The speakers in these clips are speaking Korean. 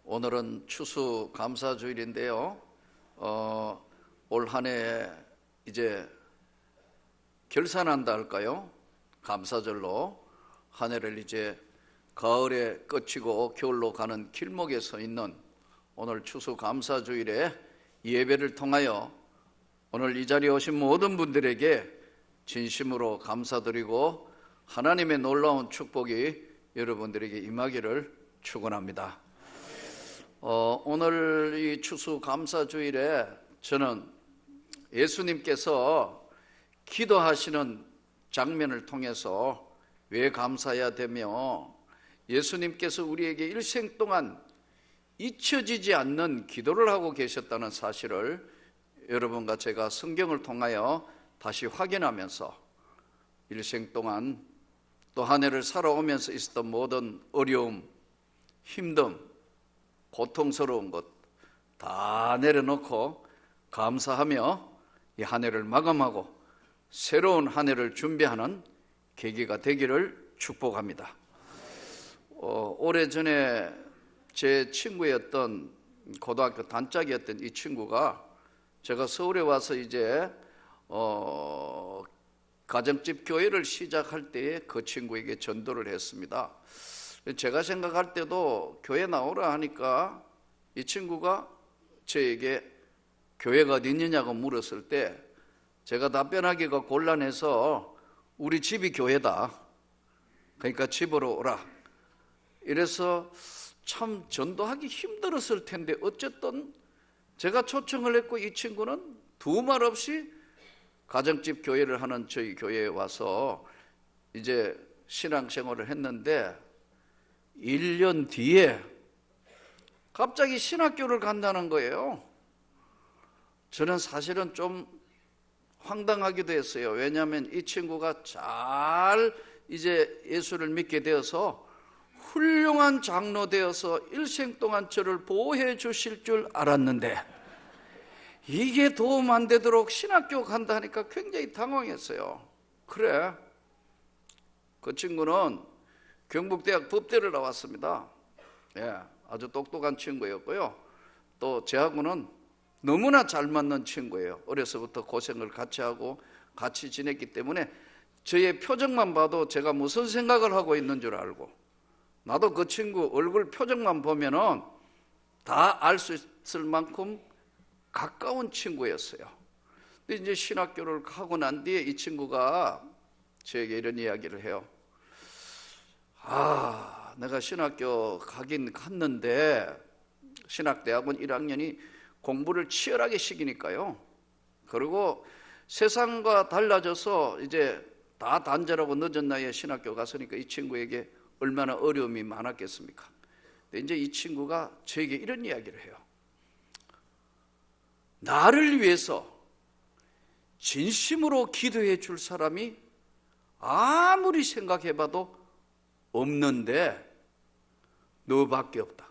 오늘은 추수 감사주일인데요. 올 한 해 이제 결산한다 할까요? 감사절로 한 해를 이제 가을에 끝이고 겨울로 가는 길목에 서 있는 오늘 추수 감사주일에 예배를 통하여 오늘 이 자리에 오신 모든 분들에게 진심으로 감사드리고 하나님의 놀라운 축복이 여러분들에게 임하기를 축원합니다. 오늘 이 추수 감사주일에 저는 예수님께서 기도하시는 장면을 통해서 왜 감사해야 되며 예수님께서 우리에게 일생 동안 잊혀지지 않는 기도를 하고 계셨다는 사실을 여러분과 제가 성경을 통하여 다시 확인하면서 일생 동안 또 한 해를 살아오면서 있었던 모든 어려움, 힘듦, 고통스러운 것 다 내려놓고 감사하며 이 한 해를 마감하고 새로운 한 해를 준비하는 계기가 되기를 축복합니다. 오래전에 제 친구였던 고등학교 단짝이었던 이 친구가 제가 서울에 와서 이제 가정집 교회를 시작할 때에 그 친구에게 전도를 했습니다. 제가 생각할 때도 교회 나오라 하니까 이 친구가 저에게 교회가 어디 있느냐고 물었을 때 제가 답변하기가 곤란해서 우리 집이 교회다, 그러니까 집으로 오라, 이래서 참 전도하기 힘들었을 텐데 어쨌든 제가 초청을 했고 이 친구는 두말 없이 가정집 교회를 하는 저희 교회에 와서 이제 신앙생활을 했는데 1년 뒤에 갑자기 신학교를 간다는 거예요. 저는 사실은 좀 황당하기도 했어요. 왜냐하면 이 친구가 잘 이제 예수를 믿게 되어서 훌륭한 장로 되어서 일생 동안 저를 보호해 주실 줄 알았는데 이게 도움 안 되도록 신학교 간다 하니까 굉장히 당황했어요. 그래, 그 친구는 경북대학 법대를 나왔습니다. 아주 똑똑한 친구였고요. 또 저하고는 너무나 잘 맞는 친구예요. 어려서부터 고생을 같이 하고 같이 지냈기 때문에 저의 표정만 봐도 제가 무슨 생각을 하고 있는 줄 알고, 나도 그 친구 얼굴 표정만 보면은 다 알 수 있을 만큼 가까운 친구였어요. 근데 이제 신학교를 가고 난 뒤에 이 친구가 저에게 이런 이야기를 해요. 내가 신학교 가긴 갔는데 신학대학원 1학년이 공부를 치열하게 시키니까요. 그리고 세상과 달라져서 이제 다 단절하고 늦은 나이에 신학교 갔으니까 이 친구에게 얼마나 어려움이 많았겠습니까? 근데 이제 이 친구가 저에게 이런 이야기를 해요. 나를 위해서 진심으로 기도해 줄 사람이 아무리 생각해봐도 없는데 너밖에 없다.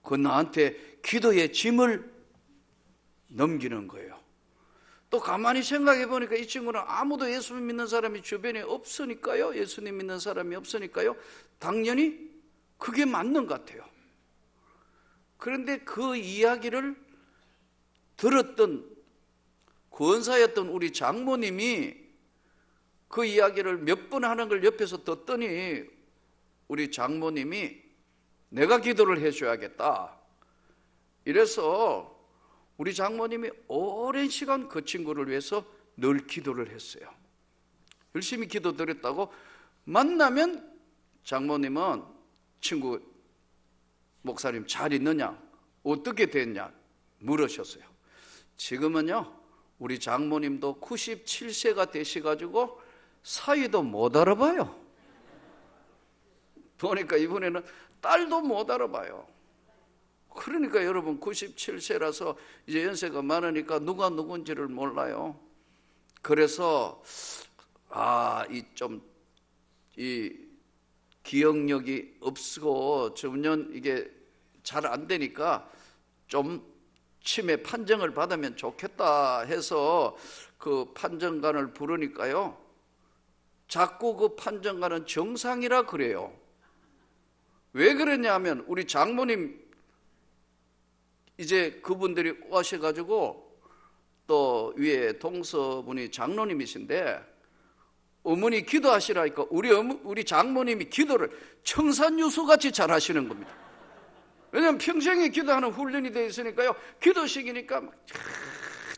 그 나한테 기도의 짐을 넘기는 거예요. 또 가만히 생각해 보니까 이 친구는 아무도 예수 믿는 사람이 주변에 없으니까요. 예수님 믿는 사람이 없으니까요. 당연히 그게 맞는 것 같아요. 그런데 그 이야기를 들었던 권사였던 우리 장모님이 그 이야기를 몇 번 하는 걸 옆에서 듣더니 우리 장모님이 내가 기도를 해줘야겠다, 이래서 우리 장모님이 오랜 시간 그 친구를 위해서 늘 기도를 했어요. 열심히 기도드렸다고 만나면 장모님은 친구 목사님 잘 있느냐, 어떻게 됐냐 물으셨어요. 지금은요 우리 장모님도 97세가 되셔가지고 사위도 못 알아봐요. 보니까 이번에는 딸도 못 알아봐요. 그러니까 여러분 97세라서 이제 연세가 많으니까 누가 누군지를 몰라요. 그래서 이 기억력이 없고 점점 이게 잘 안 되니까 좀 치매 판정을 받으면 좋겠다 해서 그 판정관을 부르니까요 자꾸 그 판정관은 정상이라 그래요. 왜 그러냐 하면 우리 장모님 이제 그분들이 오셔가지고 또 위에 동서분이 장로님이신데 어머니 기도하시라니까 우리 장모님이 기도를 청산유수같이 잘하시는 겁니다. 왜냐하면 평생에 기도하는 훈련이 되어 있으니까요. 기도식이니까 막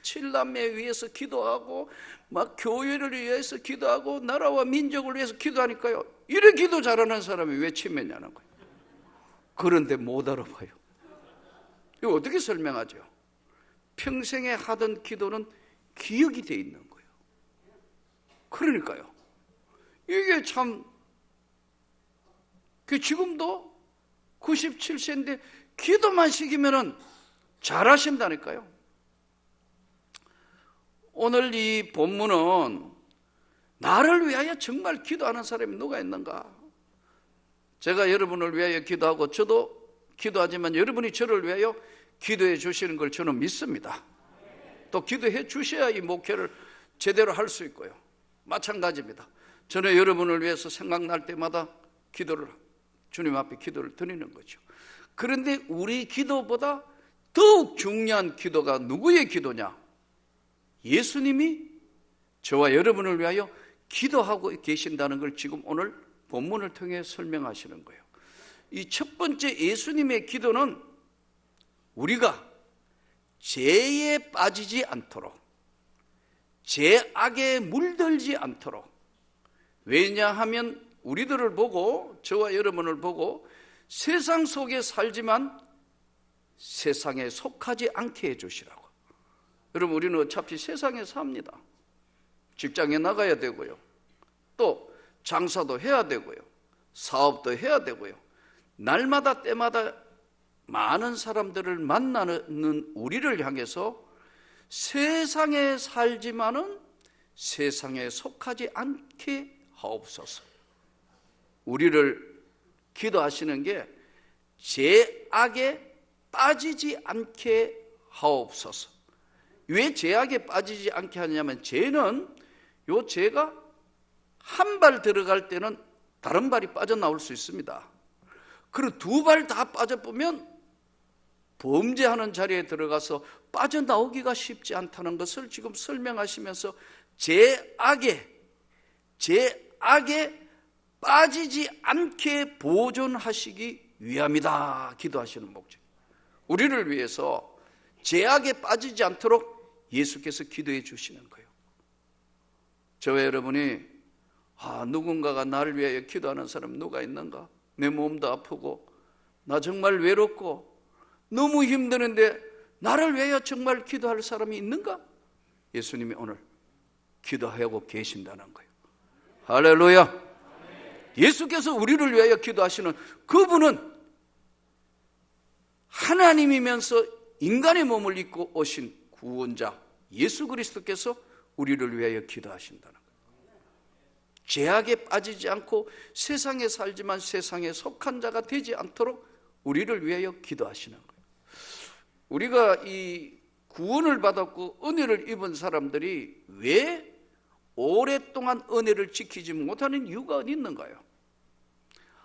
칠남매 위해서 기도하고 막 교회를 위해서 기도하고 나라와 민족을 위해서 기도하니까요. 이래 기도 잘하는 사람이 왜 치매냐는 거예요. 그런데 못 알아봐요. 이거 어떻게 설명하죠? 평생에 하던 기도는 기억이 돼 있는 거예요. 그러니까요. 이게 참 지금도 97세인데 기도만 시키면은 잘하신다니까요. 오늘 이 본문은 나를 위하여 정말 기도하는 사람이 누가 있는가? 제가 여러분을 위하여 기도하고 저도 기도하지만 여러분이 저를 위하여 기도해 주시는 걸 저는 믿습니다. 또 기도해 주셔야 이 목회를 제대로 할 수 있고요. 마찬가지입니다. 저는 여러분을 위해서 생각날 때마다 주님 앞에 기도를 드리는 거죠. 그런데 우리 기도보다 더욱 중요한 기도가 누구의 기도냐? 예수님이 저와 여러분을 위하여 기도하고 계신다는 걸 지금 오늘 본문을 통해 설명하시는 거예요. 이 첫 번째 예수님의 기도는 우리가 죄에 빠지지 않도록, 죄악에 물들지 않도록, 왜냐하면 우리들을 보고, 저와 여러분을 보고 세상 속에 살지만 세상에 속하지 않게 해주시라고. 여러분, 우리는 어차피 세상에 삽니다. 직장에 나가야 되고요, 또 장사도 해야 되고요, 사업도 해야 되고요. 날마다 때마다 많은 사람들을 만나는 우리를 향해서 세상에 살지만은 세상에 속하지 않게 하옵소서. 우리를 기도하시는 게 죄악에 빠지지 않게 하옵소서. 왜 죄악에 빠지지 않게 하냐면 요 죄가 한 발 들어갈 때는 다른 발이 빠져나올 수 있습니다. 그리고 두 발 다 빠져보면 범죄하는 자리에 들어가서 빠져나오기가 쉽지 않다는 것을 지금 설명하시면서 죄악에 빠지지 않게 보존하시기 위함이다 기도하시는 목적. 우리를 위해서 죄악에 빠지지 않도록 예수께서 기도해 주시는 거예요. 저와 여러분이 누군가가 나를 위하여 기도하는 사람 누가 있는가? 내 몸도 아프고 나 정말 외롭고 너무 힘드는데 나를 위하여 정말 기도할 사람이 있는가? 예수님이 오늘 기도하고 계신다는 거예요. 할렐루야. 예수께서 우리를 위하여 기도하시는 그분은 하나님이면서 인간의 몸을 입고 오신 구원자 예수 그리스도께서 우리를 위하여 기도하신다는 거예요. 죄악에 빠지지 않고 세상에 살지만 세상에 속한 자가 되지 않도록 우리를 위하여 기도하시는 거예요. 우리가 이 구원을 받았고 은혜를 입은 사람들이 왜 오랫동안 은혜를 지키지 못하는 이유가 어디 있는가요?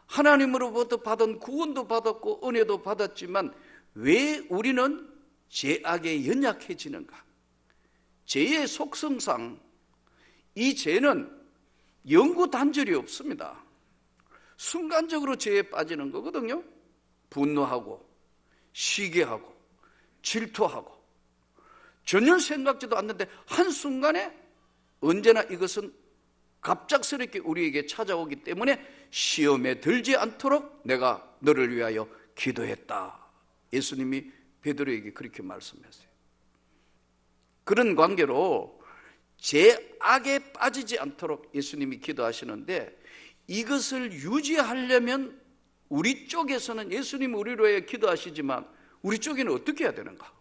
하나님으로부터 받은 구원도 받았고 은혜도 받았지만 왜 우리는 죄악에 연약해지는가? 죄의 속성상 이 죄는 영구 단절이 없습니다. 순간적으로 죄에 빠지는 거거든요. 분노하고 시기하고 질투하고 전혀 생각지도 않는데 한순간에 언제나 이것은 갑작스럽게 우리에게 찾아오기 때문에 시험에 들지 않도록 내가 너를 위하여 기도했다. 예수님이 베드로에게 그렇게 말씀했어요. 그런 관계로 죄악에 빠지지 않도록 예수님이 기도하시는데 이것을 유지하려면 우리 쪽에서는 예수님이 우리를 위하여 기도하시지만 우리 쪽에는 어떻게 해야 되는가?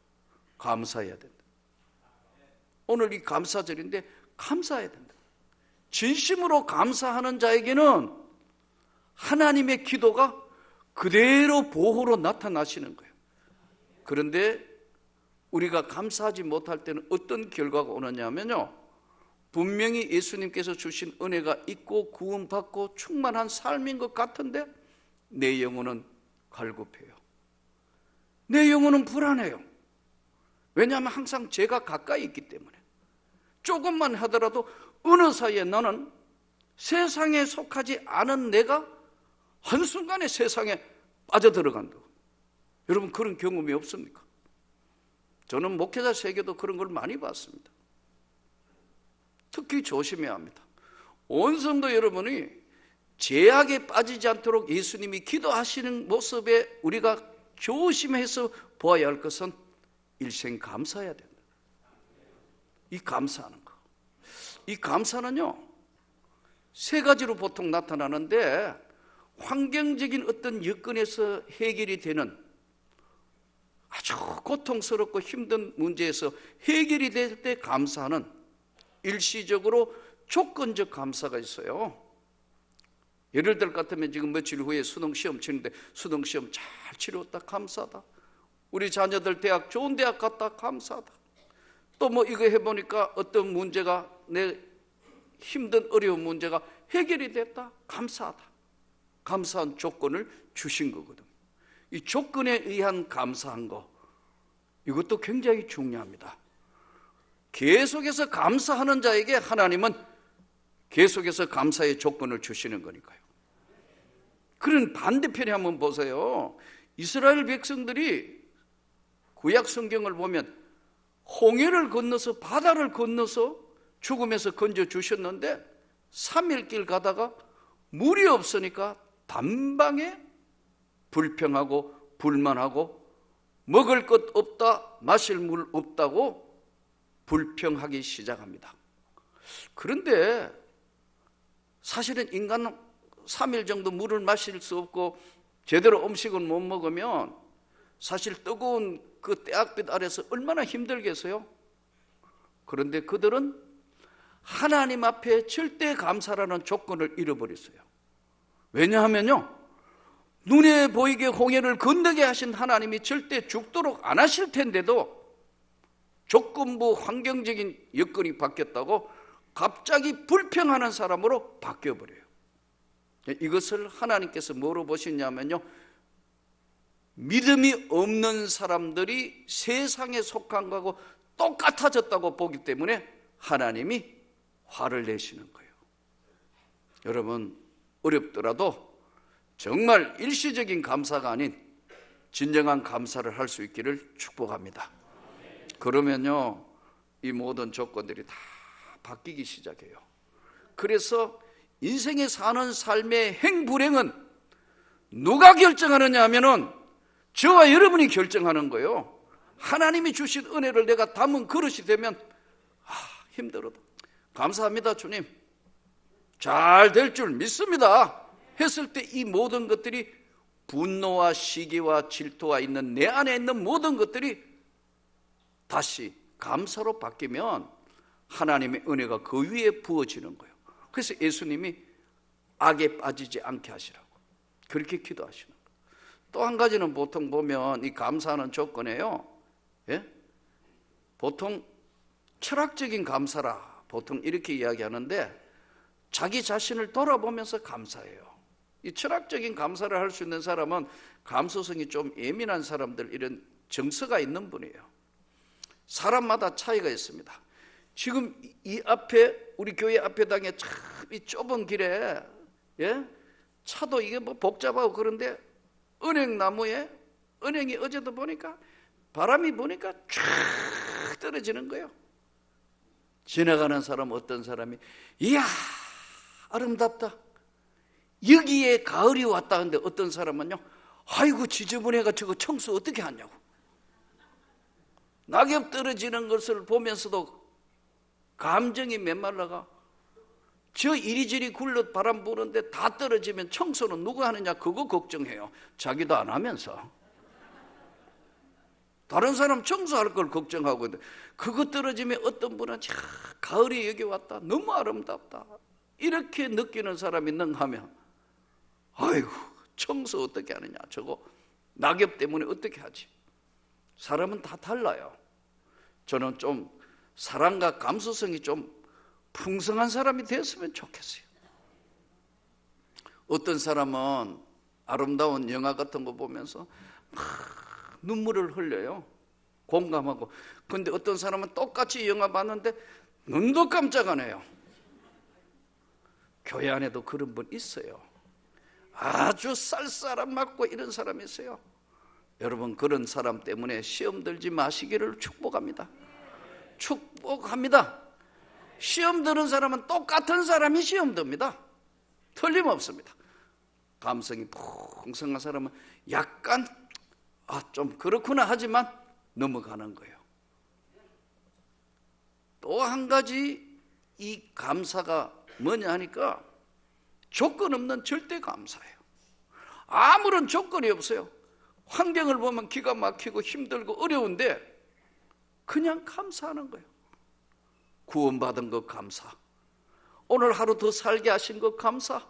감사해야 된다. 오늘 이 감사절인데 감사해야 된다. 진심으로 감사하는 자에게는 하나님의 기도가 그대로 보호로 나타나시는 거예요. 그런데 우리가 감사하지 못할 때는 어떤 결과가 오느냐면요, 분명히 예수님께서 주신 은혜가 있고 구원받고 충만한 삶인 것 같은데 내 영혼은 갈급해요. 내 영혼은 불안해요. 왜냐하면 항상 죄가 가까이 있기 때문에. 조금만 하더라도 어느 사이에 너는 세상에 속하지 않은 내가 한순간에 세상에 빠져들어간다. 여러분 그런 경험이 없습니까? 저는 목회자 세계도 그런 걸 많이 봤습니다. 특히 조심해야 합니다. 온 성도 여러분이 죄악에 빠지지 않도록 예수님이 기도하시는 모습에 우리가 조심해서 보아야 할 것은 일생 감사해야 된다. 이 감사하는 거. 이 감사는요, 세 가지로 보통 나타나는데, 환경적인 어떤 여건에서 해결이 되는 아주 고통스럽고 힘든 문제에서 해결이 될 때 감사하는 일시적으로 조건적 감사가 있어요. 예를 들 것 같으면 지금 며칠 후에 수능시험 치는데 수능시험 잘 치렀다 감사하다. 우리 자녀들 대학 좋은 대학 갔다 감사하다. 또 뭐 이거 해보니까 어떤 문제가 내 힘든 어려운 문제가 해결이 됐다 감사하다. 감사한 조건을 주신 거거든요. 이 조건에 의한 감사한 거, 이것도 굉장히 중요합니다. 계속해서 감사하는 자에게 하나님은 계속해서 감사의 조건을 주시는 거니까요. 그런 반대편에 한번 보세요. 이스라엘 백성들이 구약 성경을 보면 홍해를 건너서 바다를 건너서 죽음에서 건져 주셨는데 3일 길 가다가 물이 없으니까 단방에 불평하고 불만하고 먹을 것 없다, 마실 물 없다고 불평하기 시작합니다. 그런데 사실은 인간은 3일 정도 물을 마실 수 없고 제대로 음식을 못 먹으면 사실 뜨거운 그 때학빛 아래서 얼마나 힘들겠어요? 그런데 그들은 하나님 앞에 절대 감사라는 조건을 잃어버렸어요. 왜냐하면요, 눈에 보이게 홍해를 건너게 하신 하나님이 절대 죽도록 안 하실 텐데도 조건부 환경적인 여건이 바뀌었다고 갑자기 불평하는 사람으로 바뀌어버려요. 이것을 하나님께서 뭐로 보시냐면요, 믿음이 없는 사람들이 세상에 속한 거하고 똑같아졌다고 보기 때문에 하나님이 화를 내시는 거예요. 여러분, 어렵더라도 정말 일시적인 감사가 아닌 진정한 감사를 할 수 있기를 축복합니다. 그러면요, 이 모든 조건들이 다 바뀌기 시작해요. 그래서 인생에 사는 삶의 행불행은 누가 결정하느냐 하면은 저와 여러분이 결정하는 거예요. 하나님이 주신 은혜를 내가 담은 그릇이 되면 힘들어도 감사합니다 주님, 잘 될 줄 믿습니다 했을 때 이 모든 것들이 분노와 시기와 질투와 있는 내 안에 있는 모든 것들이 다시 감사로 바뀌면 하나님의 은혜가 그 위에 부어지는 거예요. 그래서 예수님이 악에 빠지지 않게 하시라고 그렇게 기도하시는 거예요. 또 한 가지는 보통 보면 이 감사하는 조건이에요. 예? 보통 철학적인 감사라 보통 이렇게 이야기하는데 자기 자신을 돌아보면서 감사해요. 이 철학적인 감사를 할 수 있는 사람은 감수성이 좀 예민한 사람들, 이런 정서가 있는 분이에요. 사람마다 차이가 있습니다. 지금 이 앞에 우리 교회 앞에 당에 참 이 좁은 길에 차도 이게 뭐 복잡하고 그런데 은행나무에 은행이 어제도 보니까 바람이 보니까 쫙 떨어지는 거예요. 지나가는 사람 어떤 사람이 이야 아름답다, 여기에 가을이 왔다 하는데 어떤 사람은요 아이고 지저분해가 저거 청소 어떻게 하냐고. 낙엽 떨어지는 것을 보면서도 감정이 메말라가 저 이리저리 굴러 바람 부는데 다 떨어지면 청소는 누가 하느냐 그거 걱정해요. 자기도 안 하면서 다른 사람 청소할 걸 걱정하고 있는데 그거 떨어지면 어떤 분은 가을이 여기 왔다 너무 아름답다 이렇게 느끼는 사람이 능하면 아이고 청소 어떻게 하느냐 저거 낙엽 때문에 어떻게 하지. 사람은 다 달라요. 저는 좀 사랑과 감수성이 좀 풍성한 사람이 됐으면 좋겠어요. 어떤 사람은 아름다운 영화 같은 거 보면서 막 눈물을 흘려요. 공감하고. 근데 어떤 사람은 똑같이 영화 봤는데 눈도 깜짝 안 해요. 교회 안에도 그런 분 있어요. 아주 쌀쌀한 맞고 이런 사람이 있어요. 여러분, 그런 사람 때문에 시험 들지 마시기를 축복합니다. 축복합니다. 시험 드는 사람은 똑같은 사람이 시험 듭니다. 틀림없습니다. 감성이 풍성한 사람은 약간 좀 그렇구나 하지만 넘어가는 거예요. 또 한 가지 이 감사가 뭐냐 하니까 조건 없는 절대 감사예요. 아무런 조건이 없어요. 환경을 보면 기가 막히고 힘들고 어려운데 그냥 감사하는 거예요. 구원받은 것 감사, 오늘 하루 더 살게 하신 것 감사,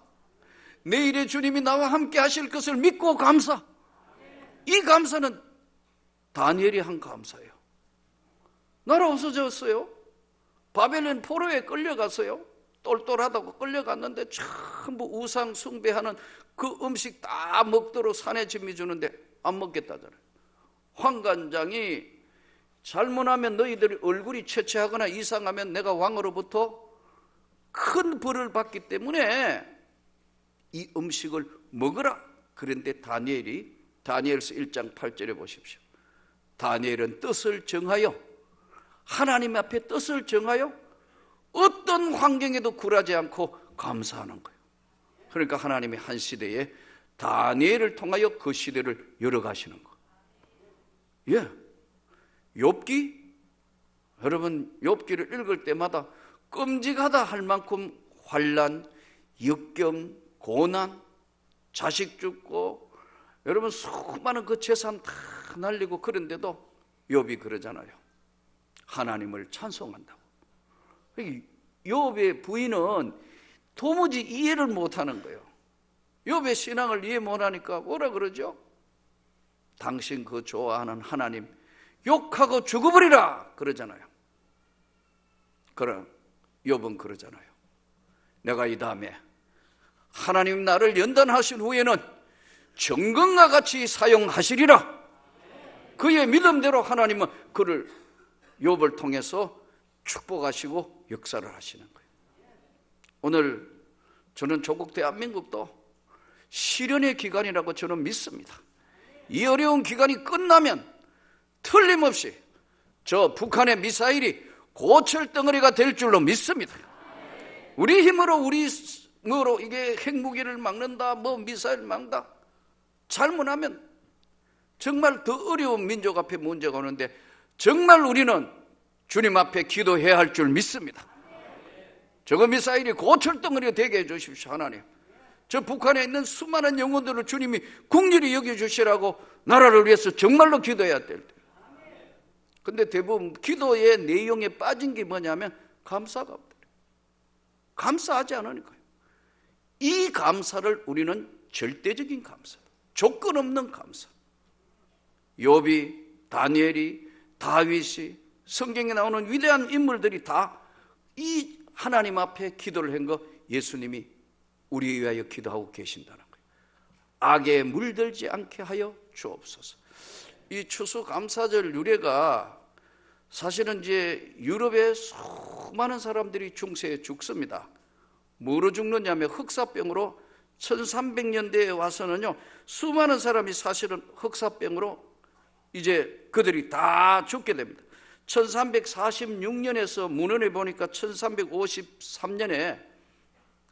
내일의 주님이 나와 함께 하실 것을 믿고 감사. 이 감사는 다니엘이 한 감사예요. 나라 없어졌어요. 바벨론 포로에 끌려갔어요. 똘똘하다고 끌려갔는데 전부 우상 숭배하는 그 음식 다 먹도록 산에 짐이 주는데 안 먹겠다잖아요. 환관장이 잘못하면 너희들이 얼굴이 채채하거나 이상하면 내가 왕으로부터 큰 벌을 받기 때문에 이 음식을 먹으라. 그런데 다니엘서 1장 8절에 보십시오. 다니엘은 뜻을 정하여, 하나님 앞에 뜻을 정하여 어떤 환경에도 굴하지 않고 감사하는 거예요. 그러니까 하나님이 한 시대에 다니엘을 통하여 그 시대를 열어가시는 거예요. 욥기, 여러분 욥기를 읽을 때마다 끔찍하다 할 만큼 환난, 역경, 고난, 자식 죽고 여러분 수많은 그 재산 다 날리고 그런데도 욥이 그러잖아요. 하나님을 찬송한다고. 욥의 부인은 도무지 이해를 못하는 거예요. 욥의 신앙을 이해 못하니까 뭐라 그러죠? 당신 그 좋아하는 하나님 욕하고 죽어버리라 그러잖아요. 그럼 욥은 그러잖아요. 내가 이 다음에 하나님 나를 연단하신 후에는 정금과 같이 사용하시리라. 그의 믿음대로 하나님은 그를 욥을 통해서 축복하시고 역사를 하시는 거예요. 오늘 저는 조국 대한민국도 시련의 기간이라고 저는 믿습니다. 이 어려운 기간이 끝나면 틀림없이 저 북한의 미사일이 고철덩어리가 될 줄로 믿습니다. 우리 힘으로 이게 핵무기를 막는다, 미사일 막는다. 잘못하면 정말 더 어려운 민족 앞에 문제가 오는데 정말 우리는 주님 앞에 기도해야 할 줄 믿습니다. 저거 미사일이 고철덩어리가 되게 해주십시오. 하나님, 저 북한에 있는 수많은 영혼들을 주님이 긍휼히 여겨주시라고 나라를 위해서 정말로 기도해야 될 때. 근데 대부분 기도의 내용에 빠진 게 뭐냐면 감사가 없다. 감사하지 않으니까요. 이 감사를 우리는 절대적인 감사, 조건 없는 감사. 욥이, 다니엘이, 다윗이, 성경에 나오는 위대한 인물들이 다 이 하나님 앞에 기도를 한 거 예수님이 우리에 위하여 기도하고 계신다는 거예요. 악에 물들지 않게 하여 주옵소서. 이 추수감사절 유래가 사실은 이제 유럽의 수많은 사람들이 중세에 죽습니다. 뭐로 죽느냐면 흑사병으로 1300년대에 와서는요 수많은 사람이 사실은 흑사병으로 이제 그들이 다 죽게 됩니다. 1346년에서 문헌에 보니까 1353년에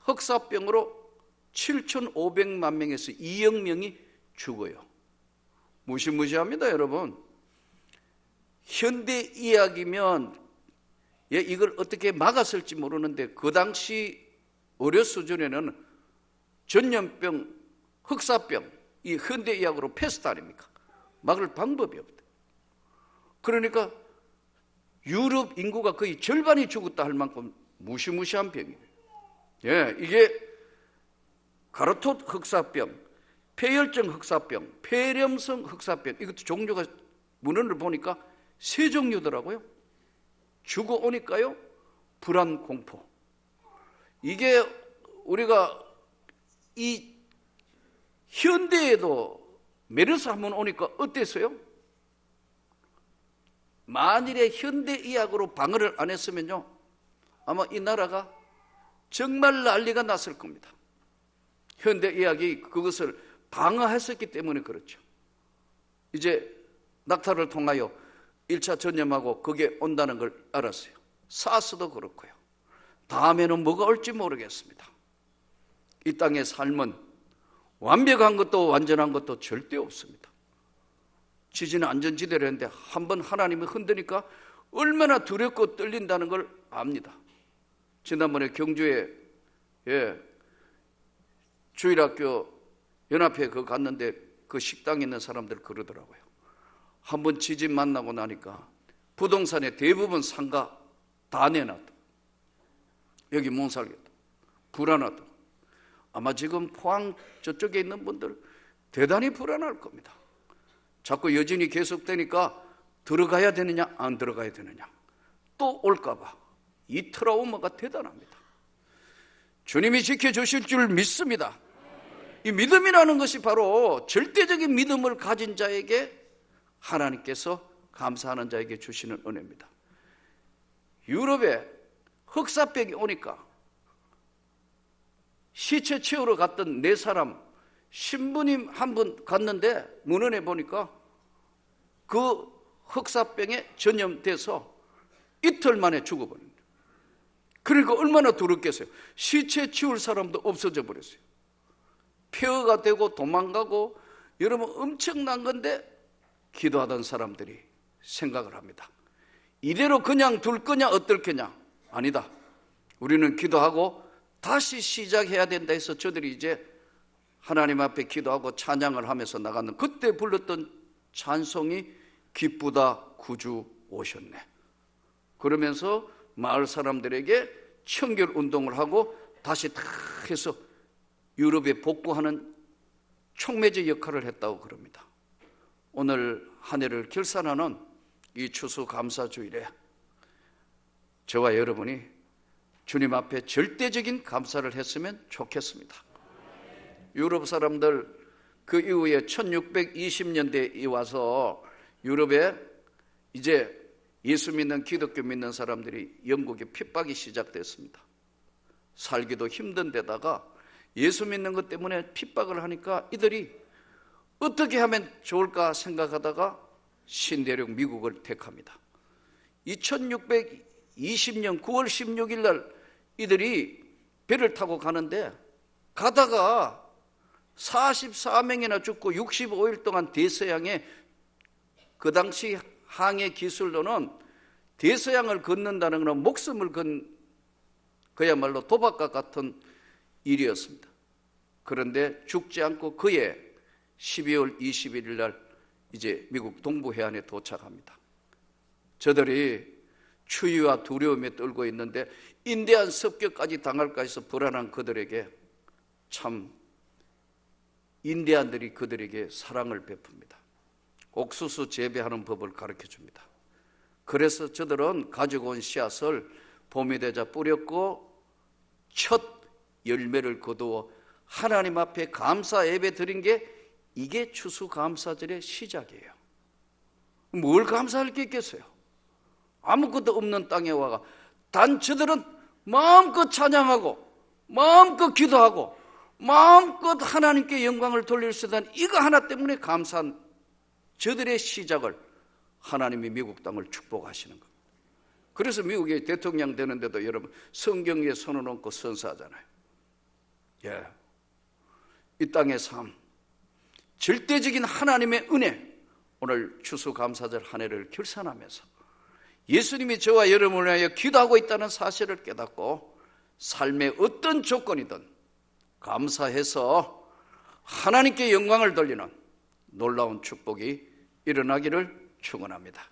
흑사병으로 7500만 명에서 2억 명이 죽어요. 무시무시합니다, 여러분. 현대 이야기면 이걸 어떻게 막았을지 모르는데 그 당시 의료 수준에는 전염병, 흑사병, 이 현대 이야기로 패스트 아닙니까? 막을 방법이 없다. 그러니까 유럽 인구가 거의 절반이 죽었다 할 만큼 무시무시한 병이에요. 이게 가로토 흑사병, 폐혈증 흑사병, 폐렴성 흑사병, 이것도 종류가 문헌을 보니까 3종류더라고요. 죽어오니까요 불안, 공포. 이게 우리가 이 현대에도 메르스 한번 오니까 어땠어요? 만일에 현대의학으로 방어를 안 했으면요, 아마 이 나라가 정말 난리가 났을 겁니다. 현대의학이 그것을 방어했었기 때문에 그렇죠. 이제 낙타를 통하여 1차 전염하고 그게 온다는 걸 알았어요. 사스도 그렇고요. 다음에는 뭐가 올지 모르겠습니다. 이 땅의 삶은 완벽한 것도 완전한 것도 절대 없습니다. 지진은 안전지대를 했는데 한번 하나님이 흔드니까 얼마나 두렵고 떨린다는 걸 압니다. 지난번에 경주에 주일학교 연합회 갔는데 그 식당에 있는 사람들 그러더라고요. 한번 지진 만나고 나니까 부동산의 대부분 상가 다 내놨다. 여기 못 살겠다. 불안하다. 아마 지금 포항 저쪽에 있는 분들 대단히 불안할 겁니다. 자꾸 여진이 계속되니까 들어가야 되느냐 안 들어가야 되느냐 또 올까 봐 이 트라우마가 대단합니다. 주님이 지켜주실 줄 믿습니다. 이 믿음이라는 것이 바로 절대적인 믿음을 가진 자에게 하나님께서 감사하는 자에게 주시는 은혜입니다. 유럽에 흑사병이 오니까 시체 채우러 갔던 4사람 신부님 한 분 갔는데 문헌에 보니까 그 흑사병에 전염돼서 이틀 만에 죽어버립니다. 그러니까 얼마나 두렵겠어요. 시체 치울 사람도 없어져 버렸어요. 폐허가 되고 도망가고 여러분 엄청난 건데 기도하던 사람들이 생각을 합니다. 이대로 그냥 둘 거냐 어떨 거냐? 아니다. 우리는 기도하고 다시 시작해야 된다 해서 저들이 이제 하나님 앞에 기도하고 찬양을 하면서 나가는 그때 불렀던 찬송이 기쁘다 구주 오셨네. 그러면서 마을 사람들에게 청결 운동을 하고 다시 다 해서 유럽에 복구하는 촉매제 역할을 했다고 그럽니다. 오늘 한 해를 결산하는 이 추수감사주일에 저와 여러분이 주님 앞에 절대적인 감사를 했으면 좋겠습니다. 유럽 사람들 그 이후에 1620년대에 와서 유럽에 이제 예수 믿는 기독교 믿는 사람들이 영국에 핍박이 시작됐습니다. 살기도 힘든 데다가 예수 믿는 것 때문에 핍박을 하니까 이들이 어떻게 하면 좋을까 생각하다가 신대륙 미국을 택합니다. 1620년 9월 16일 날 이들이 배를 타고 가는데 가다가 44명이나 죽고 65일 동안 대서양에 그 당시 항해 기술로는 대서양을 건넌다는 것은 목숨을 건 그야말로 도박과 같은 일이었습니다. 그런데 죽지 않고 그해 12월 21일 날 이제 미국 동부 해안에 도착합니다. 저들이 추위와 두려움에 떨고 있는데 인대한 습격까지 당할까 해서 불안한 그들에게 참 인디안들이 그들에게 사랑을 베풉니다. 옥수수 재배하는 법을 가르쳐 줍니다. 그래서 저들은 가지고 온 씨앗을 봄이 되자 뿌렸고 첫 열매를 거두어 하나님 앞에 감사 예배 드린 게 이게 추수감사절의 시작이에요. 뭘 감사할 게 있겠어요? 아무것도 없는 땅에 와가 단 저들은 마음껏 찬양하고 마음껏 기도하고 마음껏 하나님께 영광을 돌릴 수 있다는 이거 하나 때문에 감사한 저들의 시작을 하나님이 미국 땅을 축복하시는 겁니다. 그래서 미국의 대통령 되는데도 여러분 성경 위에 손을 얹고 선서하잖아요. 이 땅의 삶, 절대적인 하나님의 은혜, 오늘 추수감사절 한 해를 결산하면서 예수님이 저와 여러분을 위하여 기도하고 있다는 사실을 깨닫고 삶의 어떤 조건이든 감사해서 하나님께 영광을 돌리는 놀라운 축복이 일어나기를 축원합니다.